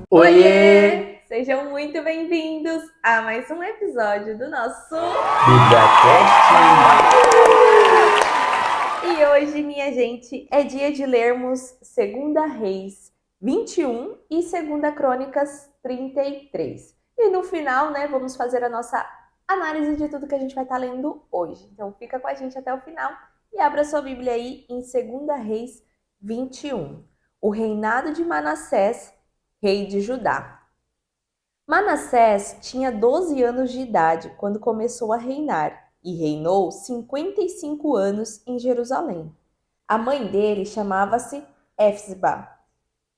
Oiê! Oiê! Sejam muito bem-vindos a mais um episódio do nosso. BíbliaCast! E hoje, minha gente, é dia de lermos 2 Reis 21 e 2 Crônicas 33. E no final, né, vamos fazer a nossa análise de tudo que a gente vai estar lendo hoje. Então fica com a gente até o final e abra sua Bíblia aí em 2 Reis 21. O reinado de Manassés, rei de Judá. Manassés tinha 12 anos de idade quando começou a reinar e reinou 55 anos em Jerusalém. A mãe dele chamava-se Éfsba.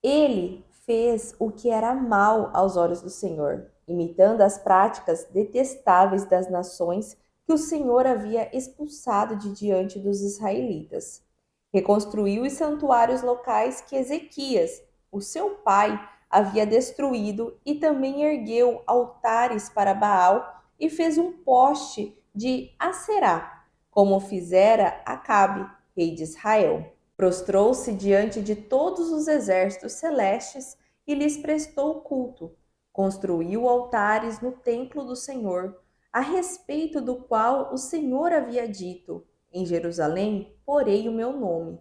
Ele fez o que era mal aos olhos do Senhor, imitando as práticas detestáveis das nações que o Senhor havia expulsado de diante dos israelitas. Reconstruiu os santuários locais que Ezequias, o seu pai, havia destruído e também ergueu altares para Baal e fez um poste de Acerá, como fizera Acabe, rei de Israel. Prostrou-se diante de todos os exércitos celestes e lhes prestou culto. Construiu altares no templo do Senhor, a respeito do qual o Senhor havia dito: Em Jerusalém porei o meu nome.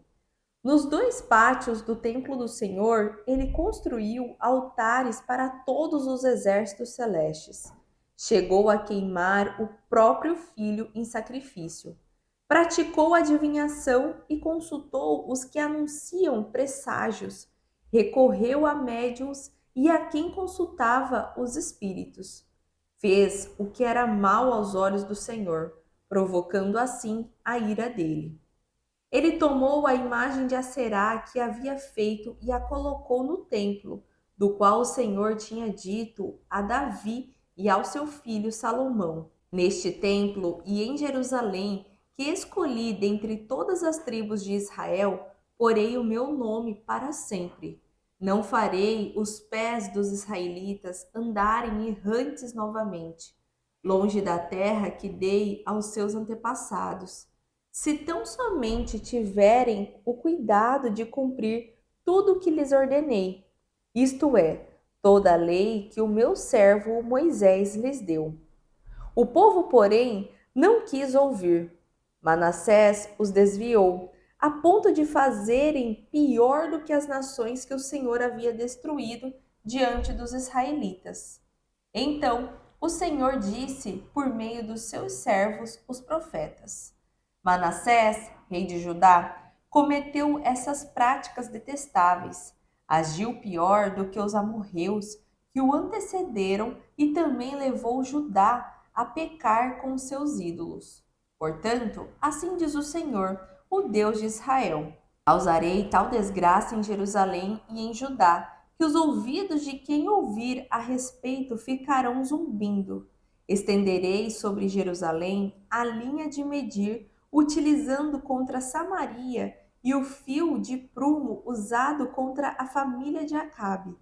Nos 2 pátios do templo do Senhor, ele construiu altares para todos os exércitos celestes. Chegou a queimar o próprio filho em sacrifício. Praticou adivinhação e consultou os que anunciam presságios. Recorreu a médiuns e a quem consultava os espíritos. Fez o que era mal aos olhos do Senhor, provocando assim a ira dele. Ele tomou a imagem de Acerá que havia feito e a colocou no templo, do qual o Senhor tinha dito a Davi e ao seu filho Salomão: Neste templo e em Jerusalém, que escolhi dentre todas as tribos de Israel, porei o meu nome para sempre. Não farei os pés dos israelitas andarem errantes novamente, longe da terra que dei aos seus antepassados, se tão somente tiverem o cuidado de cumprir tudo o que lhes ordenei, isto é, toda a lei que o meu servo Moisés lhes deu. O povo, porém, não quis ouvir. Manassés os desviou, a ponto de fazerem pior do que as nações que o Senhor havia destruído diante dos israelitas. Então o Senhor disse por meio dos seus servos, os profetas: Manassés, rei de Judá, cometeu essas práticas detestáveis. Agiu pior do que os amorreus que o antecederam e também levou Judá a pecar com os seus ídolos. Portanto, assim diz o Senhor, o Deus de Israel: causarei tal desgraça em Jerusalém e em Judá, que os ouvidos de quem ouvir a respeito ficarão zumbindo. Estenderei sobre Jerusalém a linha de medir, utilizando contra Samaria e o fio de prumo usado contra a família de Acabe.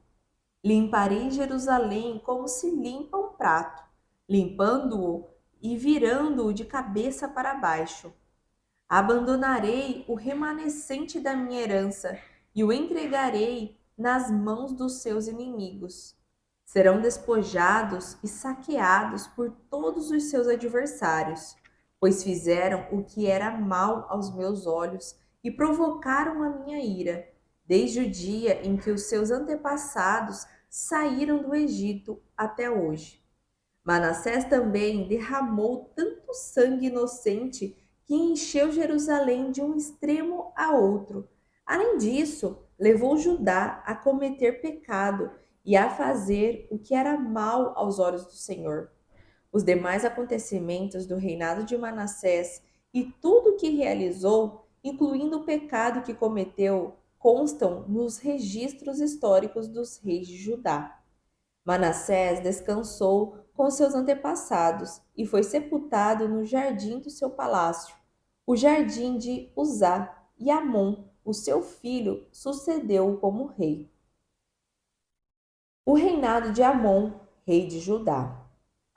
Limparei Jerusalém como se limpa um prato, limpando-o e virando-o de cabeça para baixo. Abandonarei o remanescente da minha herança e o entregarei nas mãos dos seus inimigos. Serão despojados e saqueados por todos os seus adversários, pois fizeram o que era mal aos meus olhos e provocaram a minha ira, desde o dia em que os seus antepassados saíram do Egito até hoje. Manassés também derramou tanto sangue inocente que encheu Jerusalém de um extremo a outro. Além disso, levou Judá a cometer pecado e a fazer o que era mal aos olhos do Senhor. Os demais acontecimentos do reinado de Manassés e tudo o que realizou, incluindo o pecado que cometeu, constam nos registros históricos dos reis de Judá. Manassés descansou com seus antepassados e foi sepultado no jardim do seu palácio, o jardim de Uzá, e Amon, o seu filho, sucedeu-o como rei. O reinado de Amon, rei de Judá.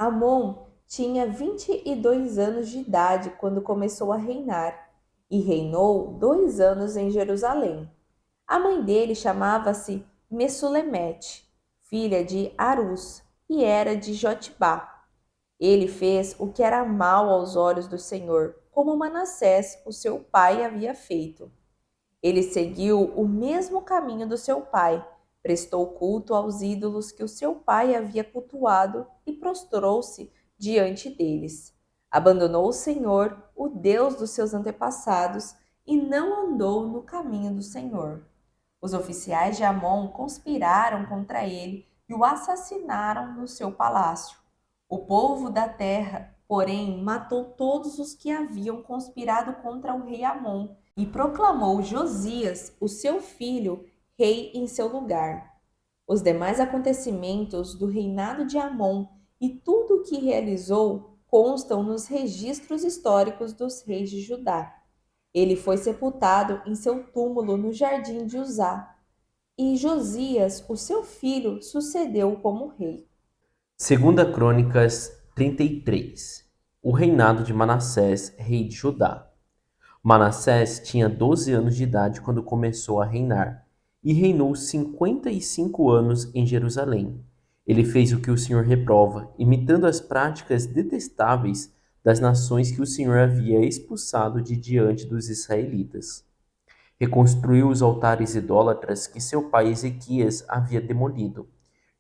Amon tinha 22 anos de idade quando começou a reinar e reinou 2 anos em Jerusalém. A mãe dele chamava-se Messulemete, filha de Arus, e era de Jotibá. Ele fez o que era mal aos olhos do Senhor, como Manassés, o seu pai, havia feito. Ele seguiu o mesmo caminho do seu pai, prestou culto aos ídolos que o seu pai havia cultuado e prostrou-se diante deles. Abandonou o Senhor, o Deus dos seus antepassados, e não andou no caminho do Senhor. Os oficiais de Amon conspiraram contra ele e o assassinaram no seu palácio. O povo da terra, porém, matou todos os que haviam conspirado contra o rei Amon e proclamou Josias, o seu filho, rei em seu lugar. Os demais acontecimentos do reinado de Amon e tudo o que realizou constam nos registros históricos dos reis de Judá. Ele foi sepultado em seu túmulo no jardim de Uzá, e Josias, o seu filho, sucedeu como rei. Segunda Crônicas 33. O reinado de Manassés, rei de Judá. Manassés tinha 12 anos de idade quando começou a reinar, e reinou 55 anos em Jerusalém. Ele fez o que o Senhor reprova, imitando as práticas detestáveis das nações que o Senhor havia expulsado de diante dos israelitas. Reconstruiu os altares idólatras que seu pai Ezequias havia demolido.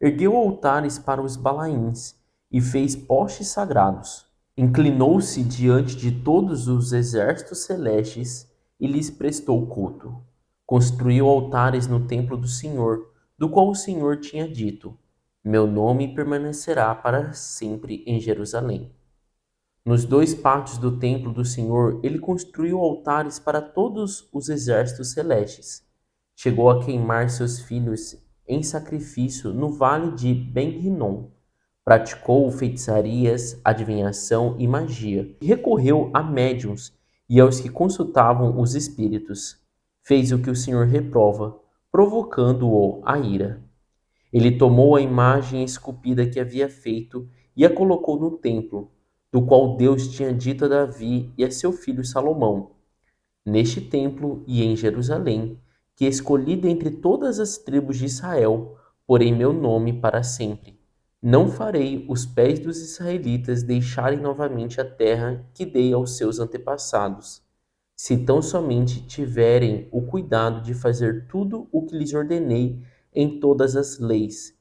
Ergueu altares para os Balaíns e fez postes sagrados. Inclinou-se diante de todos os exércitos celestes e lhes prestou culto. Construiu altares no templo do Senhor, do qual o Senhor tinha dito: Meu nome permanecerá para sempre em Jerusalém. Nos dois pátios do templo do Senhor, ele construiu altares para todos os exércitos celestes. Chegou a queimar seus filhos em sacrifício no vale de Ben-Hinnom. Praticou feitiçarias, adivinhação e magia. Recorreu a médiuns e aos que consultavam os espíritos. Fez o que o Senhor reprova, provocando-o à ira. Ele tomou a imagem esculpida que havia feito e a colocou no templo, do qual Deus tinha dito a Davi e a seu filho Salomão: Neste templo e em Jerusalém, que escolhi dentre todas as tribos de Israel, porei meu nome para sempre. Não farei os pés dos israelitas deixarem novamente a terra que dei aos seus antepassados, se tão somente tiverem o cuidado de fazer tudo o que lhes ordenei em todas as leis,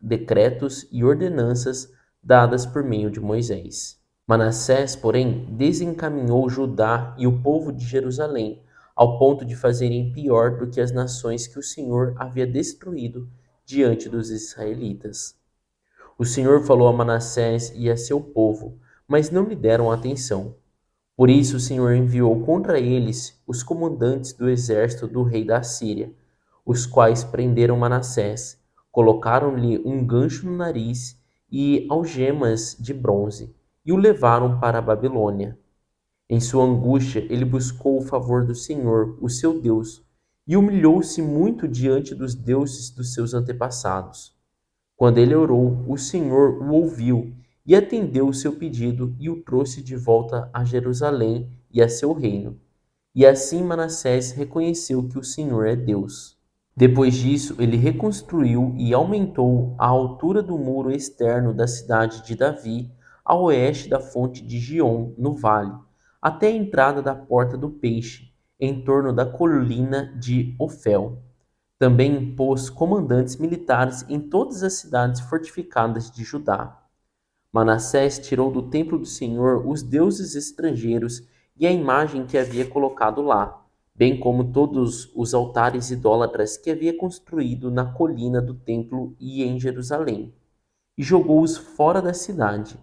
decretos e ordenanças dadas por meio de Moisés. Manassés, porém, desencaminhou Judá e o povo de Jerusalém, ao ponto de fazerem pior do que as nações que o Senhor havia destruído diante dos israelitas. O Senhor falou a Manassés e a seu povo, mas não lhe deram atenção. Por isso o Senhor enviou contra eles os comandantes do exército do rei da Síria, os quais prenderam Manassés, colocaram-lhe um gancho no nariz e algemas de bronze, e o levaram para a Babilônia. Em sua angústia, ele buscou o favor do Senhor, o seu Deus, e humilhou-se muito diante dos deuses dos seus antepassados. Quando ele orou, o Senhor o ouviu e atendeu o seu pedido e o trouxe de volta a Jerusalém e a seu reino. E assim Manassés reconheceu que o Senhor é Deus. Depois disso, ele reconstruiu e aumentou a altura do muro externo da cidade de Davi, a oeste da fonte de Giom, no vale, até a entrada da Porta do Peixe, em torno da colina de Ofel. Também impôs comandantes militares em todas as cidades fortificadas de Judá. Manassés tirou do templo do Senhor os deuses estrangeiros e a imagem que havia colocado lá, bem como todos os altares idólatras que havia construído na colina do templo e em Jerusalém, e jogou-os fora da cidade.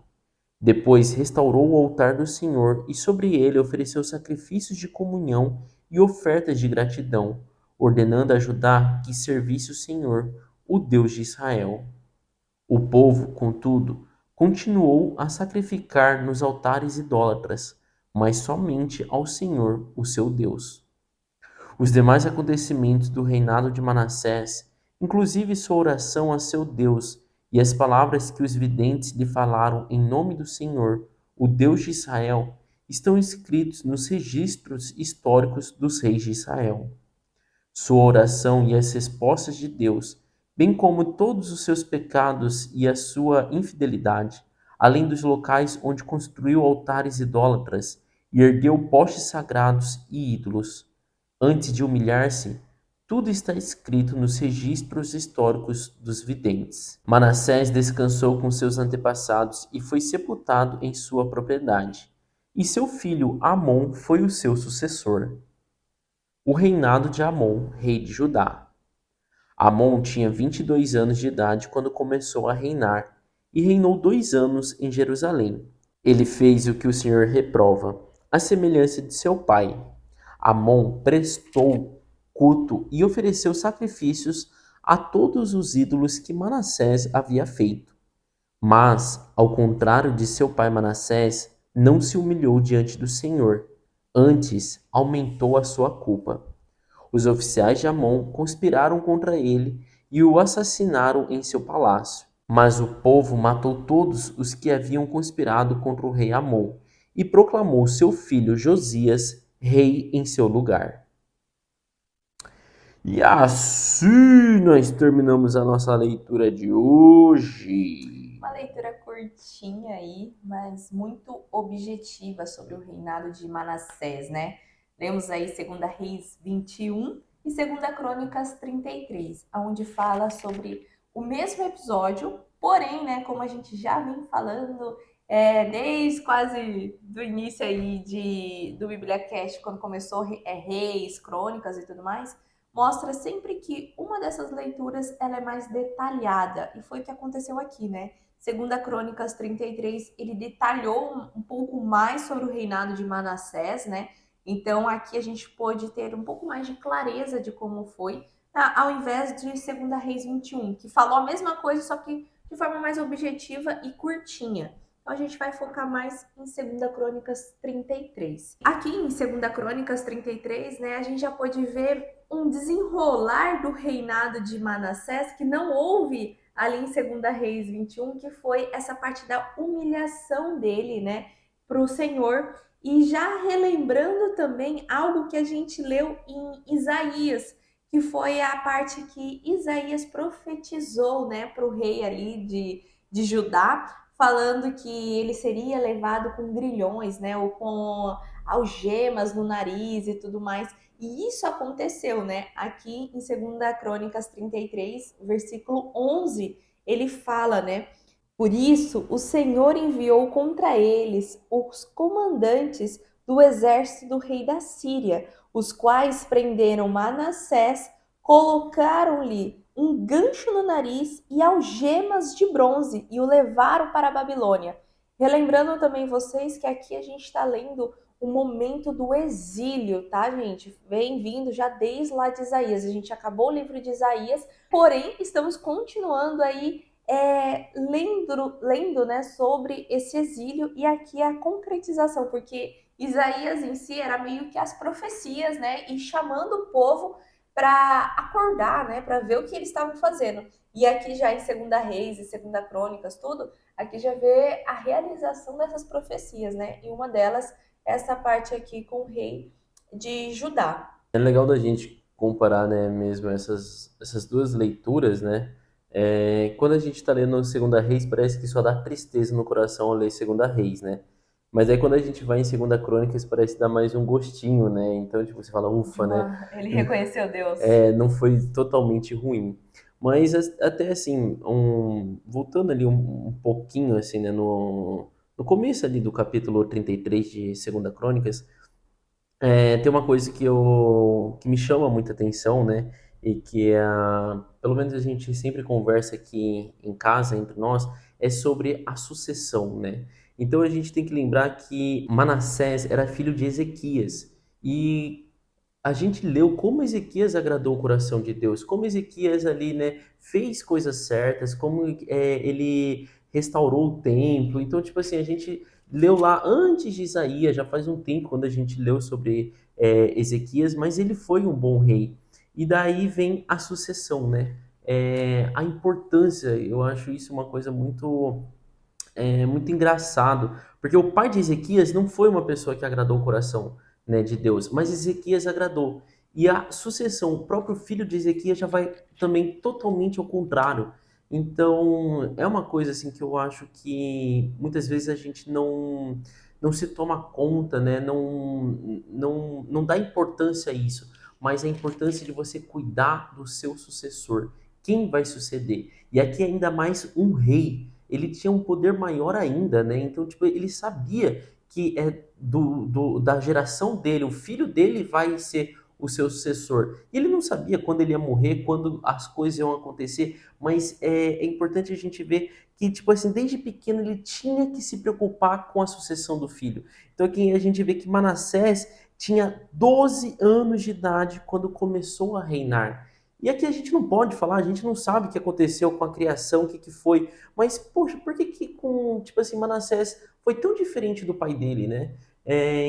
Depois restaurou o altar do Senhor e sobre ele ofereceu sacrifícios de comunhão e ofertas de gratidão, ordenando a Judá que servisse o Senhor, o Deus de Israel. O povo, contudo, continuou a sacrificar nos altares idólatras, mas somente ao Senhor, o seu Deus. Os demais acontecimentos do reinado de Manassés, inclusive sua oração a seu Deus e as palavras que os videntes lhe falaram em nome do Senhor, o Deus de Israel, estão escritos nos registros históricos dos reis de Israel. Sua oração e as respostas de Deus bem como todos os seus pecados e a sua infidelidade, além dos locais onde construiu altares idólatras e ergueu postes sagrados e ídolos. Antes de humilhar-se, tudo está escrito nos registros históricos dos videntes. Manassés descansou com seus antepassados e foi sepultado em sua propriedade, e seu filho Amon foi o seu sucessor. O reinado de Amon, rei de Judá. Amon tinha 22 anos de idade quando começou a reinar, e reinou 2 anos em Jerusalém. Ele fez o que o Senhor reprova, à semelhança de seu pai. Amon prestou culto e ofereceu sacrifícios a todos os ídolos que Manassés havia feito. Mas, ao contrário de seu pai Manassés, não se humilhou diante do Senhor, antes aumentou a sua culpa. Os oficiais de Amon conspiraram contra ele e o assassinaram em seu palácio. Mas o povo matou todos os que haviam conspirado contra o rei Amon e proclamou seu filho Josias rei em seu lugar. E assim nós terminamos a nossa leitura de hoje. Uma leitura curtinha aí, mas muito objetiva sobre o reinado de Manassés, né? Lemos aí 2 Reis 21 e 2 Crônicas 33, onde fala sobre o mesmo episódio, porém, né, como a gente já vem falando desde quase do início aí do BíbliaCast, quando começou Reis, Crônicas e tudo mais, mostra sempre que uma dessas leituras ela é mais detalhada, e foi o que aconteceu aqui, né? 2 Crônicas 33, ele detalhou um pouco mais sobre o reinado de Manassés, né? Então aqui a gente pôde ter um pouco mais de clareza de como foi, tá? Ao invés de 2 Reis 21, que falou a mesma coisa, só que de forma mais objetiva e curtinha. Então a gente vai focar mais em 2 Crônicas 33. Aqui em 2 Crônicas 33, né, a gente já pôde ver um desenrolar do reinado de Manassés que não houve ali em 2 Reis 21, que foi essa parte da humilhação dele, né, para o Senhor. E já relembrando também algo que a gente leu em Isaías, que foi a parte que Isaías profetizou, né, para o rei ali de Judá, falando que ele seria levado com grilhões, né, ou com algemas no nariz e tudo mais. E isso aconteceu, né? Aqui em 2 Crônicas 33, versículo 11, ele fala, né? Por isso, o Senhor enviou contra eles os comandantes do exército do rei da Síria, os quais prenderam Manassés, colocaram-lhe um gancho no nariz e algemas de bronze e o levaram para a Babilônia. Relembrando também vocês que aqui a gente está lendo o momento do exílio, tá, gente? Vem vindo já desde lá de Isaías. A gente acabou o livro de Isaías, porém estamos continuando aí lendo, né, sobre esse exílio e aqui a concretização, porque Isaías em si era meio que as profecias, né, e chamando o povo para acordar, né, para ver o que eles estavam fazendo. E aqui já em 2 Reis e 2 Crônicas, tudo, aqui já vê a realização dessas profecias, né, e uma delas é essa parte aqui com o rei de Judá. É legal da gente comparar, né, mesmo essas duas leituras, né? Quando a gente está lendo Segunda Reis, parece que só dá tristeza no coração ao ler Segunda Reis, né? Mas aí quando a gente vai em Segunda Crônicas, parece dar mais um gostinho, né? Então, tipo, você fala, ufa, né? Ele reconheceu Deus. Não foi totalmente ruim. Mas até assim, voltando ali um pouquinho, assim, né, no começo ali do capítulo 33 de Segunda Crônicas, tem uma coisa que me chama muita atenção, né? E que pelo menos a gente sempre conversa aqui em casa, entre nós, é sobre a sucessão, né? Então a gente tem que lembrar que Manassés era filho de Ezequias. E a gente leu como Ezequias agradou o coração de Deus, como Ezequias ali, né, fez coisas certas, como ele restaurou o templo. Então, tipo assim, a gente leu lá antes de Isaías, já faz um tempo quando a gente leu sobre Ezequias, mas ele foi um bom rei. E daí vem a sucessão, né? A importância, eu acho isso uma coisa muito engraçado, porque o pai de Ezequias não foi uma pessoa que agradou o coração, né, de Deus, mas Ezequias agradou. E a sucessão, o próprio filho de Ezequias já vai também totalmente ao contrário. Então, é uma coisa assim que eu acho que muitas vezes a gente não se toma conta, né? Não dá importância a isso, mas a importância de você cuidar do seu sucessor, quem vai suceder. E aqui ainda mais um rei, ele tinha um poder maior ainda, né? Então, tipo, ele sabia que é da geração dele, o filho dele vai ser o seu sucessor. E ele não sabia quando ele ia morrer, quando as coisas iam acontecer, mas é importante a gente ver que, tipo assim, desde pequeno ele tinha que se preocupar com a sucessão do filho. Então aqui a gente vê que Manassés tinha 12 anos de idade quando começou a reinar. E aqui a gente não pode falar, a gente não sabe o que aconteceu com a criação, o que foi, mas, poxa, por que que com, tipo assim, Manassés foi tão diferente do pai dele, né?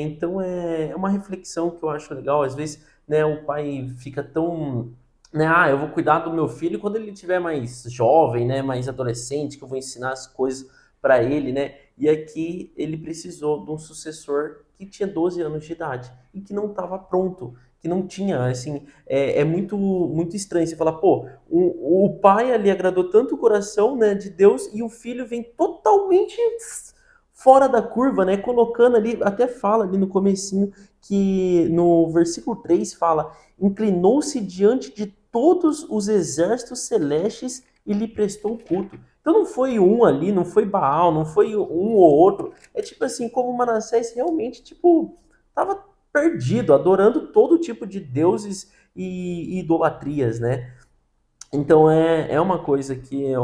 Então é uma reflexão que eu acho legal. Às vezes, né, o pai fica tão, né, eu vou cuidar do meu filho quando ele tiver mais jovem, né, mais adolescente, que eu vou ensinar as coisas para ele, né? E aqui ele precisou de um sucessor que tinha 12 anos de idade e que não estava pronto, que não tinha, assim, é muito estranho você falar, pô, o pai ali agradou tanto o coração, né, de Deus e o filho vem totalmente fora da curva, né, colocando ali, até fala ali no comecinho que no versículo 3 fala: inclinou-se diante de todos os exércitos celestes e lhe prestou culto. Então não foi um ali, não foi Baal, não foi um ou outro. É tipo assim, como Manassés realmente, tipo, tava perdido, adorando todo tipo de deuses e idolatrias, né? Então é uma coisa que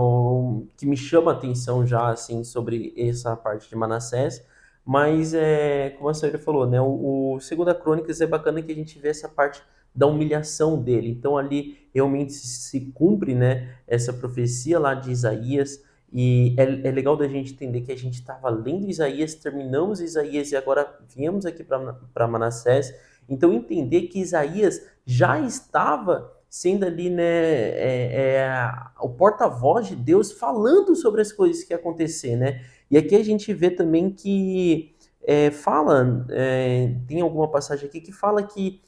me chama a atenção já, assim, sobre essa parte de Manassés, mas como a senhora falou, né, o Segunda Crônicas é bacana que a gente vê essa parte da humilhação dele, então ali realmente se cumpre, né, essa profecia lá de Isaías, e é legal da gente entender que a gente estava lendo Isaías, terminamos Isaías e agora viemos aqui para Manassés, então entender que Isaías já estava sendo ali, né, o porta-voz de Deus falando sobre as coisas que iam acontecer, né? E aqui a gente vê também que tem alguma passagem aqui que fala que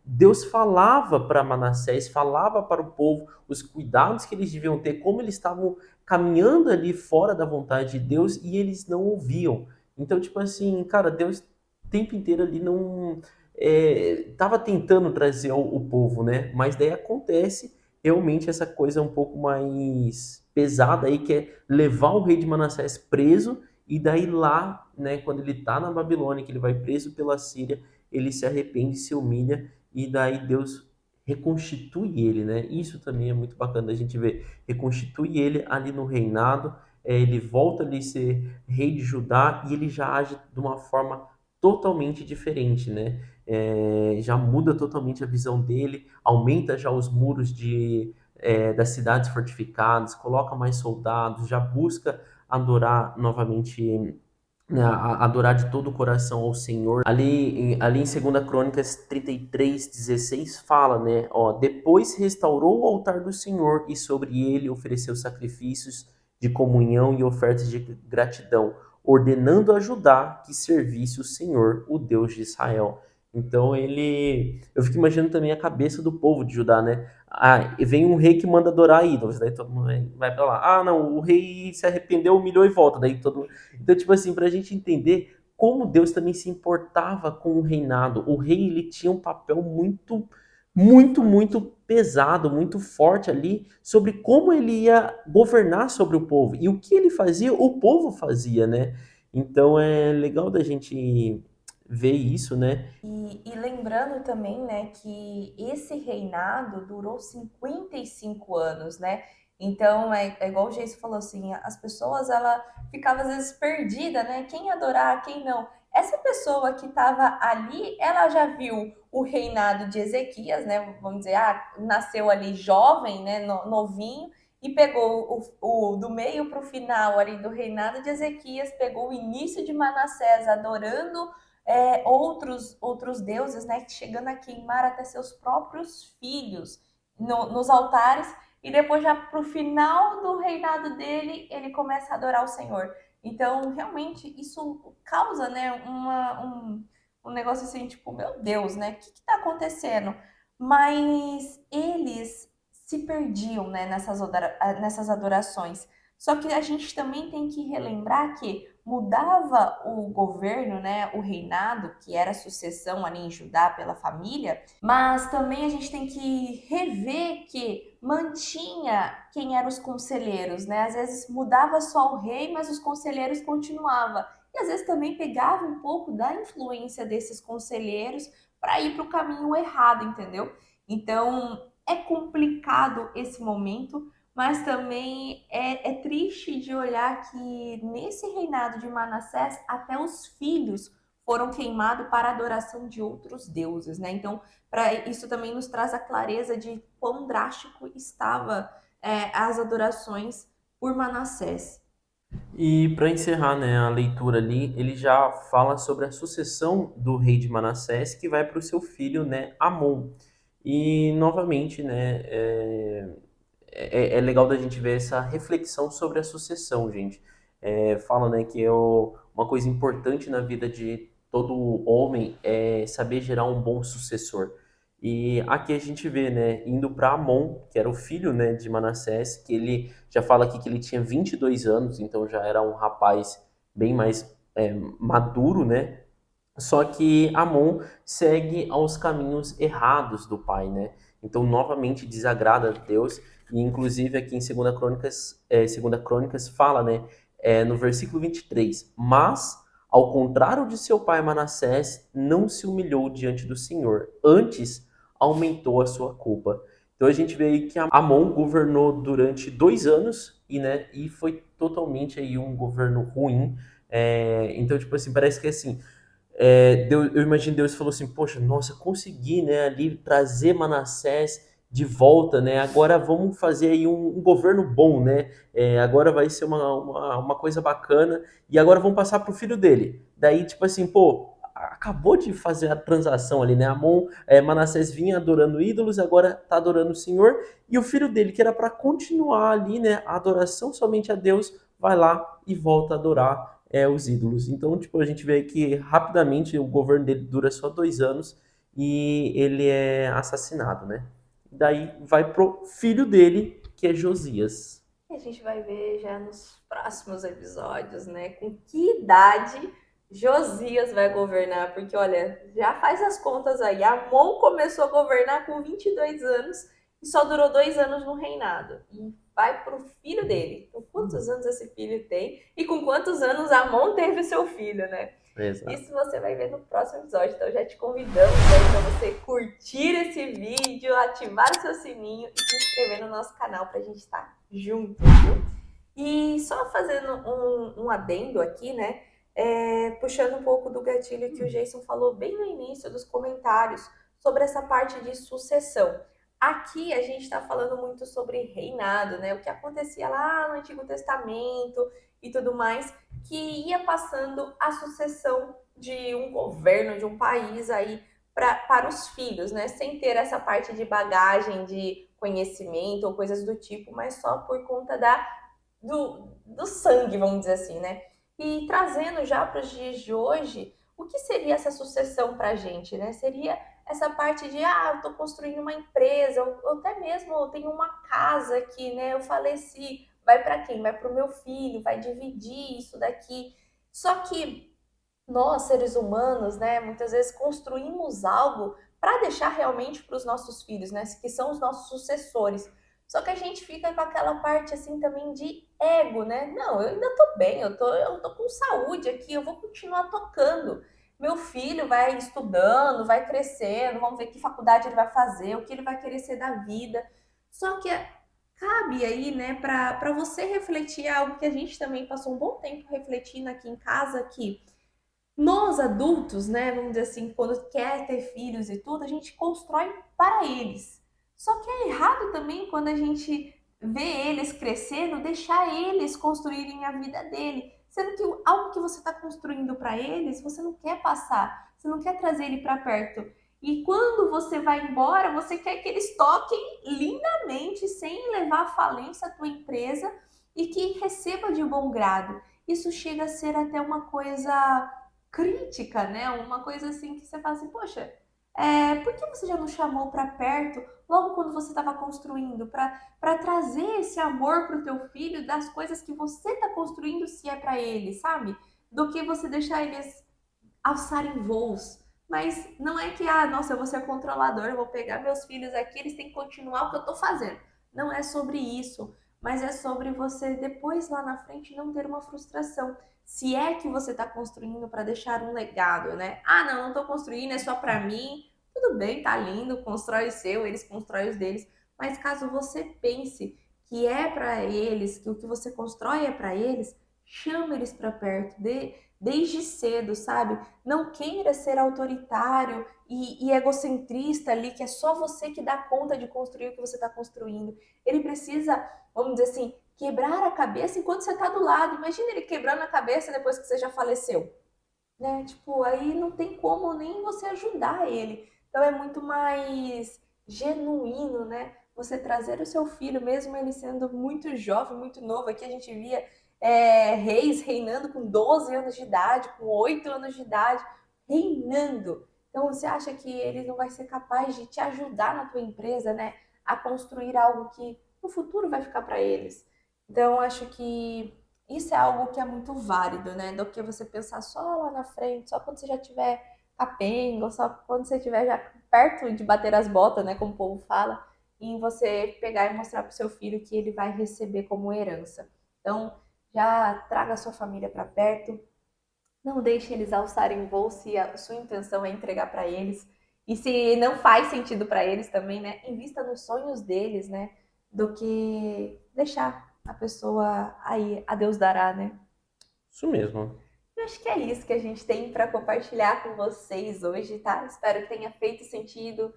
Deus falava para Manassés, falava para o povo os cuidados que eles deviam ter, como eles estavam caminhando ali fora da vontade de Deus e eles não ouviam. Então, tipo assim, cara, Deus o tempo inteiro ali não estava tentando trazer o povo, né? Mas daí acontece realmente essa coisa um pouco mais pesada aí, que é levar o rei de Manassés preso, e daí lá, né, quando ele está na Babilônia, que ele vai preso pela Síria, ele se arrepende, se humilha, e daí Deus reconstitui ele, né? Isso também é muito bacana a gente ver. Reconstitui ele ali no reinado, ele volta ali a ser rei de Judá, e ele já age de uma forma totalmente diferente, né? Já muda totalmente a visão dele, aumenta já os muros das cidades fortificadas, coloca mais soldados, já busca adorar novamente, né, adorar de todo o coração ao Senhor. Ali em 2 Crônicas 33:16 fala, né, ó, depois restaurou o altar do Senhor e sobre ele ofereceu sacrifícios de comunhão e ofertas de gratidão, ordenando a Judá que servisse o Senhor, o Deus de Israel. Então eu fico imaginando também a cabeça do povo de Judá, né? E vem um rei que manda adorar ídolos, daí todo mundo vai para lá. Ah, não, o rei se arrependeu, humilhou e volta, daí todo mundo... Então, tipo assim, para a gente entender como Deus também se importava com o reinado. O rei, ele tinha um papel muito pesado, muito forte ali sobre como ele ia governar sobre o povo. E o que ele fazia, o povo fazia, né? Então é legal da gente ver isso, né? E lembrando também, né, que esse reinado durou 55 anos, né? Então, é igual o Geiso falou assim, as pessoas, ela ficava às vezes perdida, né? Quem adorar, quem não. Essa pessoa que estava ali, ela já viu o reinado de Ezequias, né? Vamos dizer, nasceu ali jovem, né, novinho, e pegou do meio para o final ali do reinado de Ezequias, pegou o início de Manassés adorando outros deuses, né, chegando a queimar até seus próprios filhos nos altares, e depois já para o final do reinado dele, ele começa a adorar o Senhor. Então, realmente, isso causa, né, um negócio assim, tipo, meu Deus, né? O que está acontecendo? Mas eles se perdiam, né, nessas adorações. Só que a gente também tem que relembrar que mudava o governo, né, o reinado, que era a sucessão ali em Judá pela família, mas também a gente tem que rever que mantinha quem eram os conselheiros, né? Às vezes mudava só o rei, mas os conselheiros continuavam. E às vezes também pegava um pouco da influência desses conselheiros para ir para o caminho errado, entendeu? Então é complicado esse momento, mas também é triste de olhar que nesse reinado de Manassés, até os filhos foram queimados para a adoração de outros deuses, né? Então, isso também nos traz a clareza de quão drástico estava as adorações por Manassés. E para encerrar, né, a leitura ali, ele já fala sobre a sucessão do rei de Manassés que vai para o seu filho, né, Amon. E novamente, né, é legal da gente ver essa reflexão sobre a sucessão, gente. Fala, né, que uma coisa importante na vida de todo homem é saber gerar um bom sucessor. E aqui a gente vê, né, indo para Amon, que era o filho, né, de Manassés, que ele já fala aqui que ele tinha 22 anos, então já era um rapaz bem mais maduro, né? Só que Amon segue aos caminhos errados do pai, né? Então, novamente, desagrada a Deus. E, inclusive, aqui em Segunda Crônicas fala, né? No versículo 23. Mas, ao contrário de seu pai Manassés, não se humilhou diante do Senhor. Antes, aumentou a sua culpa. Então, a gente vê aí que Amon governou durante 2 anos e foi totalmente aí um governo ruim. Então, tipo assim, parece que assim Deus, eu imagino Deus falou assim, poxa, nossa, consegui, né, ali trazer Manassés de volta, né, agora vamos fazer aí um governo bom, né, agora vai ser uma coisa bacana, e agora vamos passar pro filho dele. Daí, tipo assim, pô, acabou de fazer a transação ali, né, Manassés vinha adorando ídolos, agora tá adorando o Senhor, e o filho dele, que era para continuar ali, né, a adoração somente a Deus, vai lá e volta a adorar os ídolos. Então, tipo, a gente vê que rapidamente o governo dele dura só 2 anos e ele é assassinado, né? Daí vai pro filho dele, que é Josias. E a gente vai ver já nos próximos episódios, né, com que idade Josias vai governar, porque olha, já faz as contas aí. Amon começou a governar com 22 anos e só durou 2 anos no reinado. E vai pro filho dele. Então, quantos anos esse filho tem? E com quantos anos Amon teve seu filho, né? Exato. Isso você vai ver no próximo episódio. Então já te convidamos aí para você curtir esse vídeo, ativar o seu sininho e se inscrever no nosso canal para a gente estar junto, viu? E só fazendo um adendo aqui, né? Puxando um pouco do gatilho que o Jason falou bem no início dos comentários sobre essa parte de sucessão. Aqui a gente está falando muito sobre reinado, né? O que acontecia lá no Antigo Testamento e tudo mais, que ia passando a sucessão de um governo, de um país aí para os filhos, né? Sem ter essa parte de bagagem, de conhecimento ou coisas do tipo, mas só por conta do sangue, vamos dizer assim, né? E trazendo já para os dias de hoje, o que seria essa sucessão para a gente, né? Seria essa parte de, eu estou construindo uma empresa, ou até mesmo eu tenho uma casa aqui, né? Eu faleci, vai para quem? Vai para o meu filho, vai dividir isso daqui. Só que nós, seres humanos, né, muitas vezes construímos algo para deixar realmente para os nossos filhos, né, que são os nossos sucessores. Só que a gente fica com aquela parte assim também de ego, né? Não, eu ainda tô bem, eu tô com saúde aqui, eu vou continuar tocando. Meu filho vai estudando, vai crescendo, vamos ver que faculdade ele vai fazer, o que ele vai querer ser da vida. Só que cabe aí, né, para você refletir algo que a gente também passou um bom tempo refletindo aqui em casa, que nós adultos, né, vamos dizer assim, quando quer ter filhos e tudo, a gente constrói para eles. Só que é errado também quando a gente vê eles crescendo, deixar eles construírem a vida dele. Sendo que algo que você está construindo para eles, você não quer passar, você não quer trazer ele para perto. E quando você vai embora, você quer que eles toquem lindamente, sem levar à falência a tua empresa e que receba de bom grado. Isso chega a ser até uma coisa crítica, né? Uma coisa assim que você fala assim, poxa, por que você já não chamou para perto logo quando você estava construindo, para trazer esse amor para o teu filho das coisas que você está construindo se é para ele, sabe? Do que você deixar eles alçarem voos. Mas não é que, nossa, eu vou ser controlador, eu vou pegar meus filhos aqui, eles têm que continuar o que eu estou fazendo. Não é sobre isso, mas é sobre você depois lá na frente não ter uma frustração. Se é que você está construindo para deixar um legado, né? Não estou construindo, é só para mim. Tudo bem, tá lindo, constrói o seu, eles constroem os deles. Mas caso você pense que é para eles, que o que você constrói é para eles, chama eles para perto, desde cedo, sabe? Não queira ser autoritário e egocentrista ali, que é só você que dá conta de construir o que você está construindo. Ele precisa, vamos dizer assim, quebrar a cabeça enquanto você está do lado. Imagina ele quebrando a cabeça depois que você já faleceu, né? Tipo, aí não tem como nem você ajudar ele. Então é muito mais genuíno, né? Você trazer o seu filho, mesmo ele sendo muito jovem, muito novo. Aqui a gente via reis reinando com 12 anos de idade, com 8 anos de idade, reinando. Então você acha que ele não vai ser capaz de te ajudar na tua empresa, né? A construir algo que no futuro vai ficar para eles. Então eu acho que isso é algo que é muito válido, né? Do que você pensar só lá na frente, só quando você já tiver capenga, ou só quando você estiver já perto de bater as botas, né? Como o povo fala, em você pegar e mostrar para o seu filho que ele vai receber como herança. Então, já traga a sua família para perto, não deixe eles alçarem voo se a sua intenção é entregar para eles. E se não faz sentido para eles também, né? Invista nos sonhos deles, né? Do que deixar a pessoa aí, a Deus dará, né? Isso mesmo. Eu acho que é isso que a gente tem para compartilhar com vocês hoje, tá? Espero que tenha feito sentido.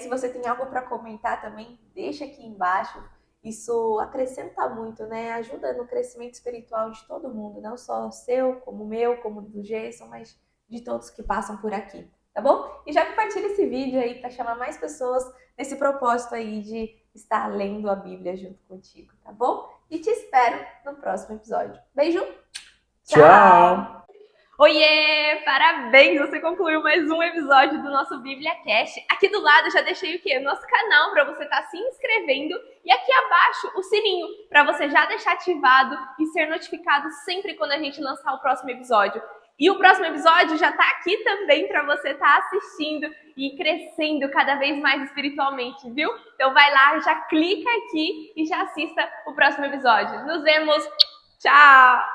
Se você tem algo para comentar também, deixa aqui embaixo. Isso acrescenta muito, né? Ajuda no crescimento espiritual de todo mundo, não só seu, como o meu, como o do Jason, mas de todos que passam por aqui, tá bom? E já compartilha esse vídeo aí para chamar mais pessoas nesse propósito aí de estar lendo a Bíblia junto contigo, tá bom? E te espero no próximo episódio. Beijo! Tchau! Tchau! Oiê! Parabéns! Você concluiu mais um episódio do nosso Bíblia Cast. Aqui do lado já deixei o quê? O nosso canal para você estar se inscrevendo e aqui abaixo o sininho para você já deixar ativado e ser notificado sempre quando a gente lançar o próximo episódio. E o próximo episódio já está aqui também para você estar assistindo e crescendo cada vez mais espiritualmente, viu? Então vai lá, já clica aqui e já assista o próximo episódio. Nos vemos! Tchau!